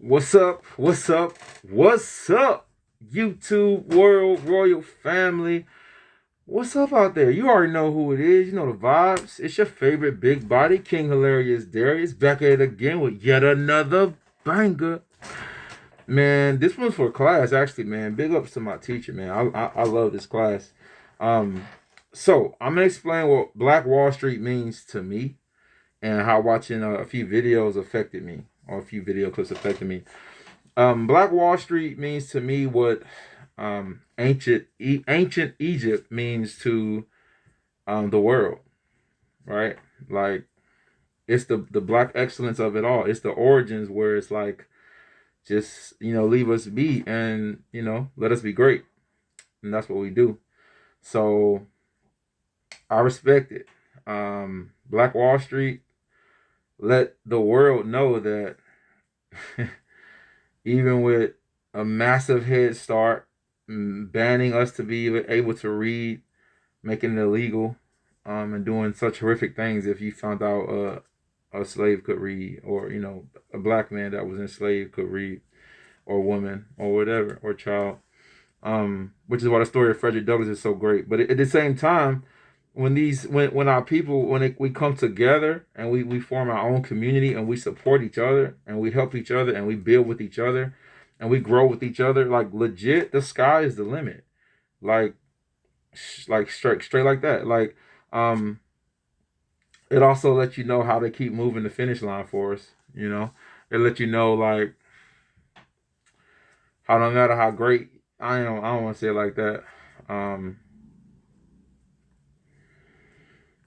What's up? What's up? What's up? YouTube world, royal family. What's up out there? You already know who it is. You know the vibes. It's your favorite big body King Hilarious Darius back at it again with yet another banger. Man, this one's for class actually, man. Big ups to my teacher, man. I love this class. Um, so I'm gonna explain what Black Wall Street means to me and how watching a few videos affected me, or a few video clips affected me. Black Wall Street means to me what ancient Egypt means to the world, right? Like it's the black excellence of it all. It's the origins where it's like just leave us be and let us be great, and that's what we do. So I respect it. Black Wall Street let the world know that even with a massive head start, banning us to be able to read, making it illegal, and doing such horrific things. If you found out a slave could read, or a black man that was enslaved could read, or woman, or whatever, or child, which is why the story of Frederick Douglass is so great. But at the same time, when our people we come together and we form our own community and we support each other and we help each other and we build with each other and we grow with each other, like legit, the sky is the limit. Like straight like that. Like um it also lets you know how they keep moving the finish line for us. It lets you know like how no matter how great I don't want to say it like that. Um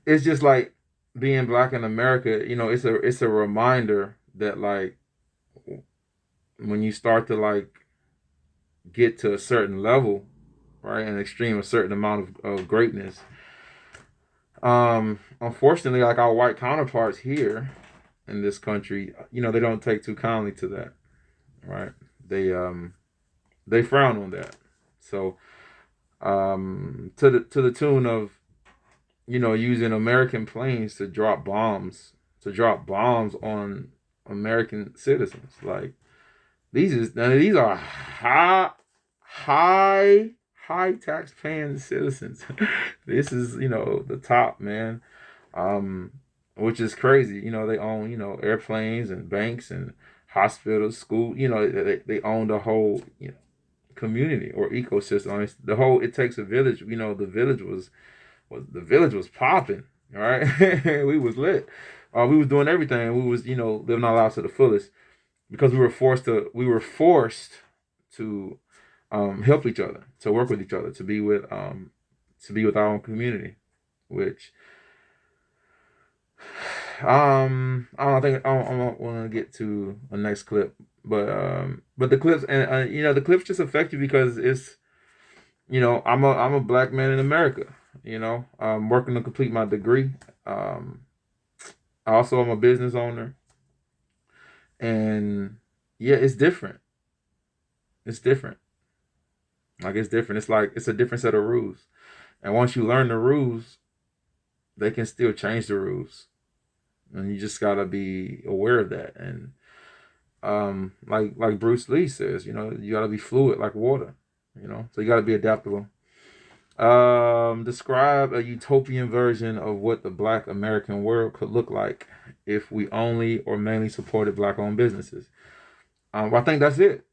it's just like being black in America. It's a reminder that like when you start to like get to a certain level, right, and extreme a certain amount of greatness. Unfortunately, like our white counterparts here in this country, they don't take too kindly to that, right? They they frown on that. So to the tune of using American planes to drop bombs on American citizens. Like these are high high tax paying citizens. This is the top, man. Um, which is crazy. They own airplanes and banks and hospitals, school. They own the whole community or ecosystem. The whole it takes a village. The village was popping. All right, we was lit. We was doing everything. We was living our lives to the fullest because we were forced to help each other, to work with each other, to be with our own community, which I don't want to get to a next clip, but the clips and the clips just affect you because it's I'm a black man in America. I'm working to complete my degree. Um, I also am a business owner, and yeah, it's different. It's different. Like it's different. It's like it's a different set of rules. And once you learn the rules, they can still change the rules, and you just gotta be aware of that. And like Bruce Lee says, you gotta be fluid like water. So you gotta be adaptable. Describe a utopian version of what the Black American world could look like if we only or mainly supported Black-owned businesses. I think that's it,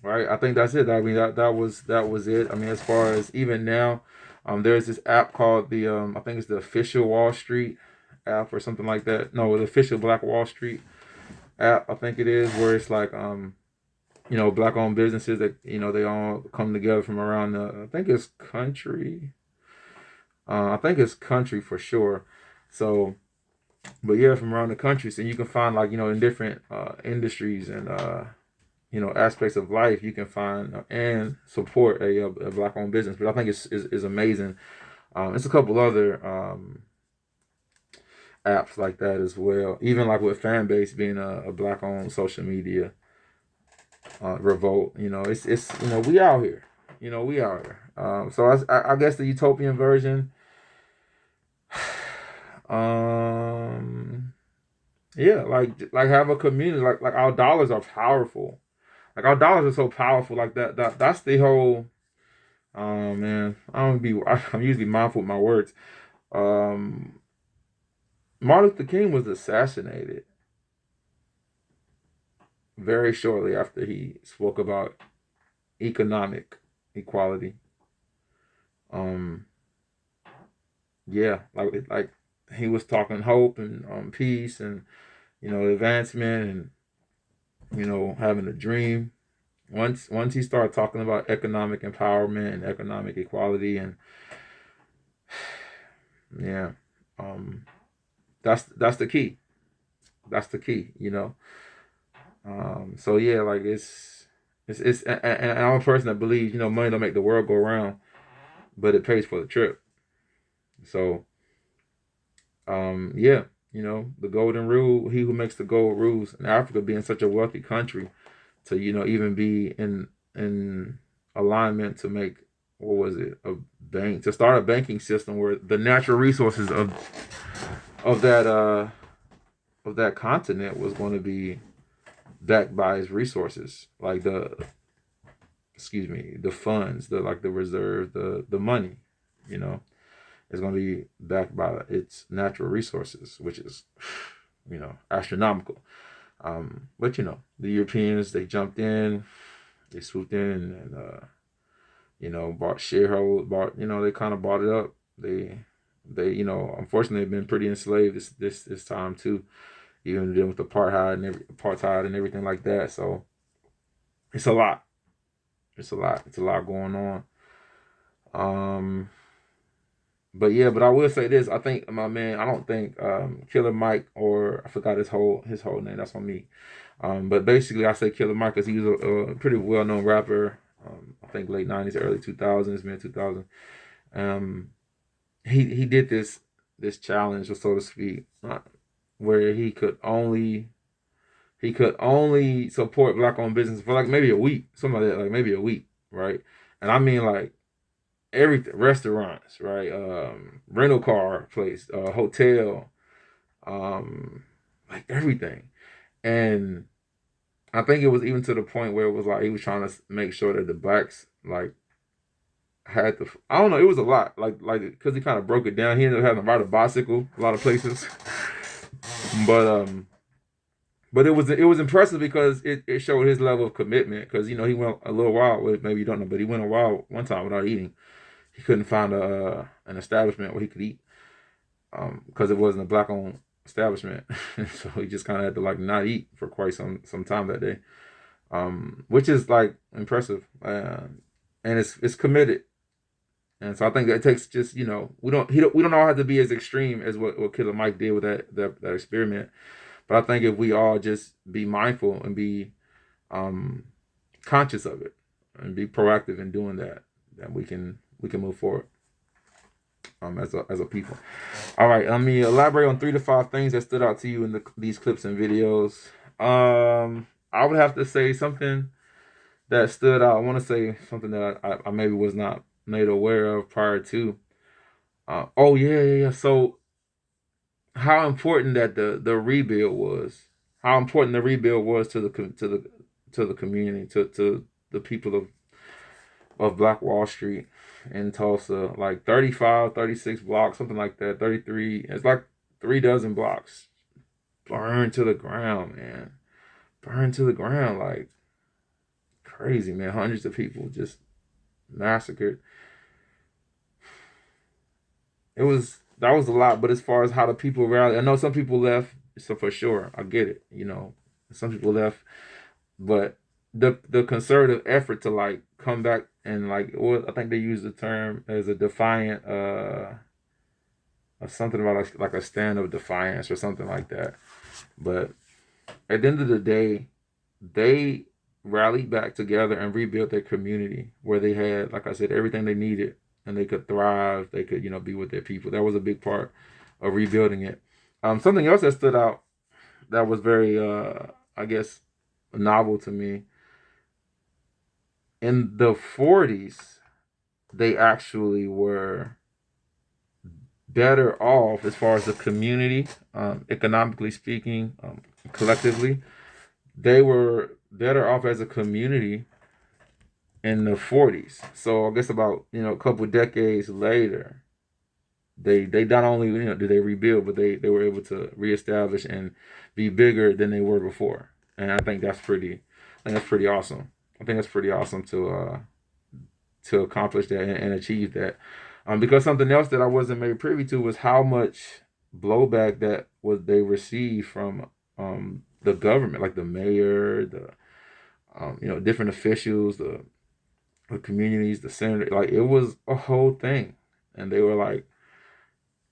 right? I think that's it. I mean, that was it. I mean, as far as even now, there's this app called I think it's the official Wall Street app or something like that. No, the official Black Wall Street app, I think it is, where it's like black owned businesses that they all come together from around the I think it's country for sure. So but yeah, from around the country, so you can find like in different industries and aspects of life, you can find and support a black owned business. But I think it's amazing. It's a couple other apps like that as well, even like with fan base being a black owned social media revolt. It's we out here. We out here. So I guess the utopian version, um, Yeah, like have a community. Like our dollars are powerful. Like our dollars are so powerful. Like that's the whole. Oh man, I'm usually mindful with my words. Um, Martin Luther King was assassinated very shortly after he spoke about economic equality. Um, yeah, like he was talking hope and peace and advancement and having a dream. Once he started talking about economic empowerment and economic equality and yeah, um, that's the key. That's the key. So yeah, like it's and I'm a person that believes money don't make the world go round, but it pays for the trip. So yeah, the golden rule: he who makes the gold rules. And Africa being such a wealthy country, to even be in alignment to make, what was it, a bank, to start a banking system where the natural resources of that of that continent was going to be backed by its resources, like the funds, the reserve, the money, you know, is going to be backed by its natural resources, which is, astronomical. But the Europeans, they jumped in, they swooped in and bought sharehold, they kind of bought it up. They unfortunately have been pretty enslaved this time too, even dealing with apartheid and everything like that. So it's a lot. It's a lot going on. Um, but yeah, but I will say this. I think my man. I don't think Killer Mike, or I forgot his whole name. That's on me. But basically, I say Killer Mike because he was a pretty well known rapper. I think late '90s, early 2000s, mid 2000s. Um, he did this challenge, so to speak, where he could only support black owned business for like maybe a week, something like that, like maybe a week, right? And I mean like everything, restaurants, right? Rental car place, hotel, um, like everything. And I think it was even to the point where it was like he was trying to make sure that the blacks like had the, I don't know, it was a lot, like because he kind of broke it down. He ended up having to ride a bicycle a lot of places, but it was impressive because it showed his level of commitment. Because he went a little while, well, maybe you don't know, but he went a while one time without eating. He couldn't find an establishment where he could eat, because it wasn't a black owned establishment. So he just kind of had to like not eat for quite some time that day, which is like impressive, and it's committed. And so I think that takes just we don't all have to be as extreme as what Killer Mike did with that experiment. But I think if we all just be mindful and be um, conscious of it and be proactive in doing that, then we can move forward, as a people. All right, let me elaborate on 3 to 5 things that stood out to you in these clips and videos. I would have to say something that stood out. I want to say something that I maybe was not made aware of prior to. Oh yeah, yeah, yeah. So how important that the rebuild was. How important the rebuild was to the community, to the people of Black Wall Street in Tulsa. Like 35, 36 blocks, something like that. 33. It's like 3 dozen blocks burned to the ground, man. Burned to the ground, like crazy, man. Hundreds of people just massacred. That was a lot. But as far as how the people rallied, I know some people left, so for sure, I get it. Some people left, but the conservative effort to like come back and like, I think they use the term as a defiant, or something about like a stand of defiance or something like that. But at the end of the day, they rallied back together and rebuilt their community where they had, like I said, everything they needed, and they could thrive. They could, be with their people. That was a big part of rebuilding it. Something else that stood out that was very, I guess, novel to me. In the 40s, they actually were better off as far as the community, economically speaking, collectively. They were better off as a community in the 40s. So I guess about a couple of decades later, they not only did they rebuild, but they were able to reestablish and be bigger than they were before. And I think that's pretty awesome. I think that's pretty awesome to accomplish that and achieve that. Because something else that I wasn't made privy to was how much blowback that was they received from the government, like the mayor, the different officials, the communities, the senator. Like it was a whole thing, and they were like,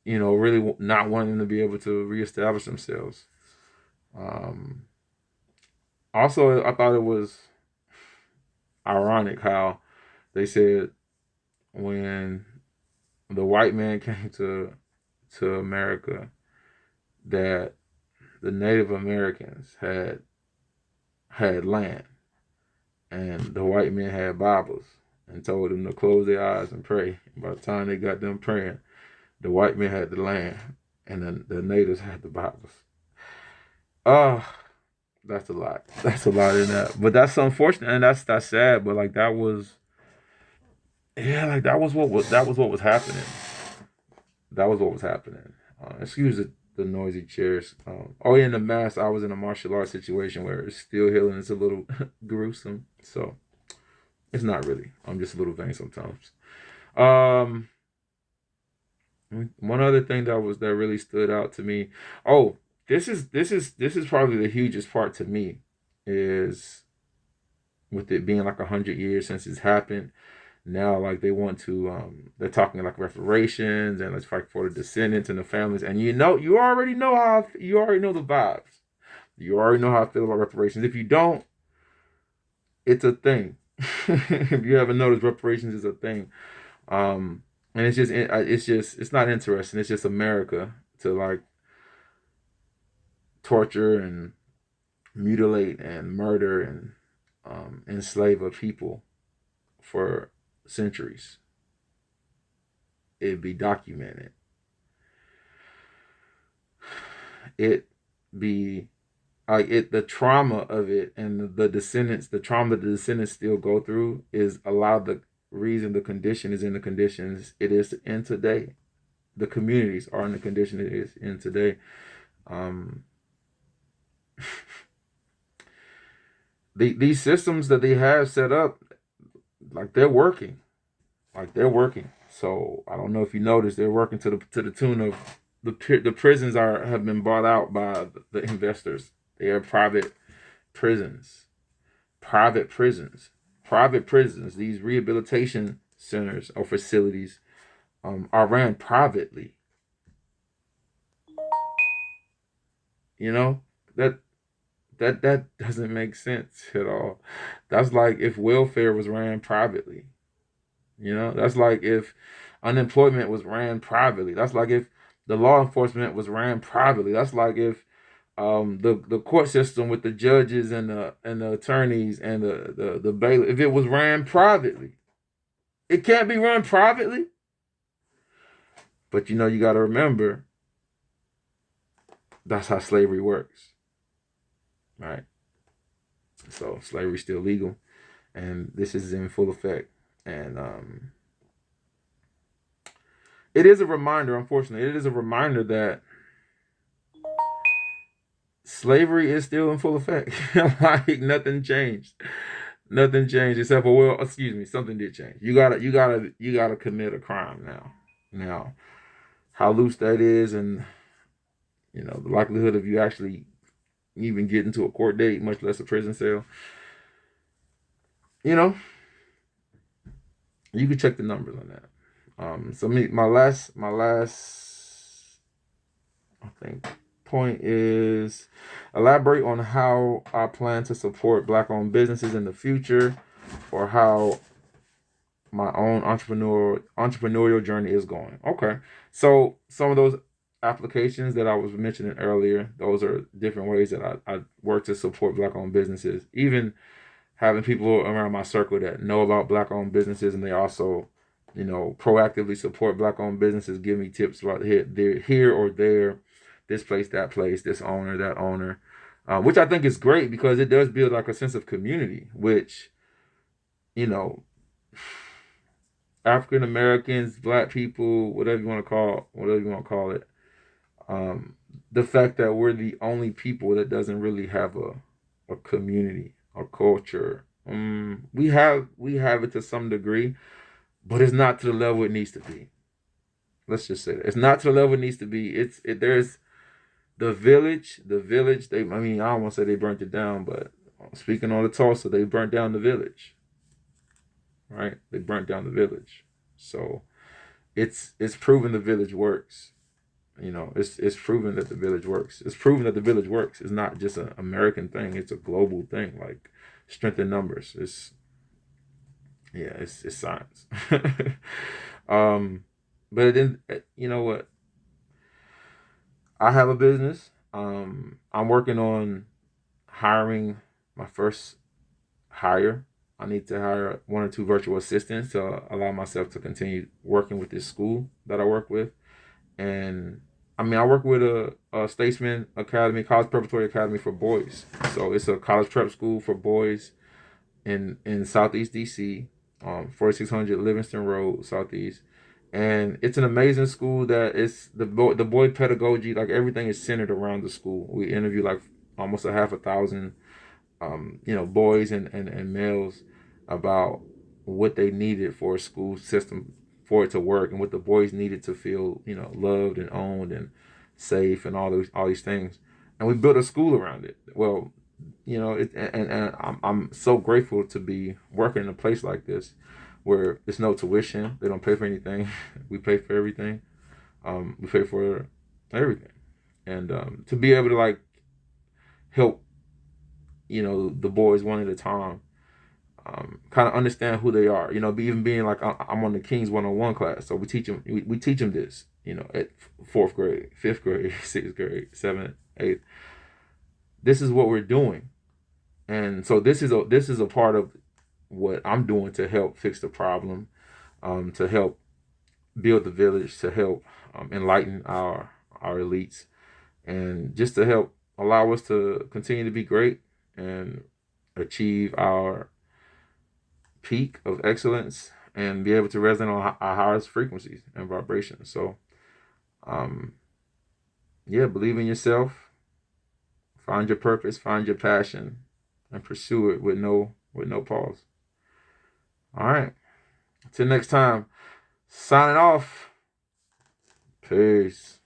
really not wanting to be able to reestablish themselves. Um, Also, I thought it was ironic how they said when the white man came to America that the Native Americans had land and the white men had Bibles and told them to close their eyes and pray. By the time they got them praying, the white men had the land and the natives had the Bibles. Oh, that's a lot. That's a lot in that. But that's unfortunate and that's sad. But like that was yeah, like that was what was happening. That was what was happening. Excuse the noisy chairs. Oh yeah, in the mask, I was in a martial arts situation where it's still healing. It's a little gruesome, so it's not really. I'm just a little vain sometimes. Um, One other thing that really stood out to me. Oh, this is probably the hugest part to me is with it being like 100 years since it's happened. Now, like they want to, they're talking like reparations and let's fight for the descendants and the families. And you already know you already know the vibes. You already know how I feel about reparations. If you don't, it's a thing. If you haven't noticed, reparations is a thing. And it's not interesting. It's just America to like torture and mutilate and murder and enslave a people for centuries. It'd be documented. It be like it the trauma of it and the descendants the trauma the descendants still go through is a lot of the reason the condition is in the conditions it is in today. The communities are in the condition it is in today. um these systems that they have set up, like they're working, so I don't know if you noticed they're working to the tune of the prisons are have been bought out by the investors. They are prisons private prisons, private prisons. These rehabilitation centers or facilities are ran privately. You know that that doesn't make sense at all. That's like if welfare was ran privately. That's like if unemployment was ran privately. That's like if the law enforcement was ran privately. That's like if the court system with the judges and the attorneys and the bailiff, if it was ran privately. It can't be run privately. But you got to remember that's how slavery works, right? So slavery's still legal, and this is in full effect. And it is a reminder, unfortunately, it is a reminder that slavery is still in full effect. Like nothing changed. Nothing changed except for well, excuse me, something did change. You gotta commit a crime now. Now, how loose that is, and the likelihood of you actually even getting to a court date, much less a prison cell, you know, you can check the numbers on that. So my last I think point is elaborate on how I plan to support black-owned businesses in the future, or how my own entrepreneurial journey is going. Okay, so some of those applications that I was mentioning earlier, those are different ways that I work to support black-owned businesses. Even having people around my circle that know about black-owned businesses and they also proactively support black-owned businesses, give me tips about here or there, this place, that place, this owner, that owner, which I think is great because it does build like a sense of community, which you know, African Americans, Black people, whatever you want to call it, um, the fact that we're the only people that doesn't really have a community, a culture. We have it to some degree, but it's not to the level it needs to be. Let's just say that it's not to the level it needs to be. There's the village. I don't want to say they burnt it down, but speaking on the Tulsa, they burnt down the village, right? They burnt down the village, so it's proven the village works. It's proven that the village works. It's proven that the village works. It's not just an American thing. It's a global thing. Like strength in numbers. It's science. um, but then you know what? I have a business. I'm working on hiring my first hire. I need to hire one or two virtual assistants to allow myself to continue working with this school that I work with. And I work with a Statesman Academy, College Preparatory Academy for boys. So it's a college prep school for boys in Southeast DC, 4600 Livingston Road, Southeast. And it's an amazing school that it's the boy pedagogy, like everything is centered around the school. We interview like almost a half a thousand boys and males about what they needed for a school system for it to work and what the boys needed to feel, loved and owned and safe and all these things. And we built a school around it. Well, and I'm so grateful to be working in a place like this where there's no tuition. They don't pay for anything. We pay for everything. We pay for everything. And to be able to like help the boys one at a time, kind of understand who they are. Even being like I'm on the Kings 101 class, so we teach them this. At fourth grade, fifth grade, sixth grade, seventh, eighth. This is what we're doing, and so this is a part of what I'm doing to help fix the problem, to help build the village, to help enlighten our elites, and just to help allow us to continue to be great and achieve our peak of excellence and be able to resonate on our highest frequencies and vibrations. So, um, yeah, believe in yourself, find your purpose, find your passion, and pursue it with no pause. All right. Until next time, signing off. Peace.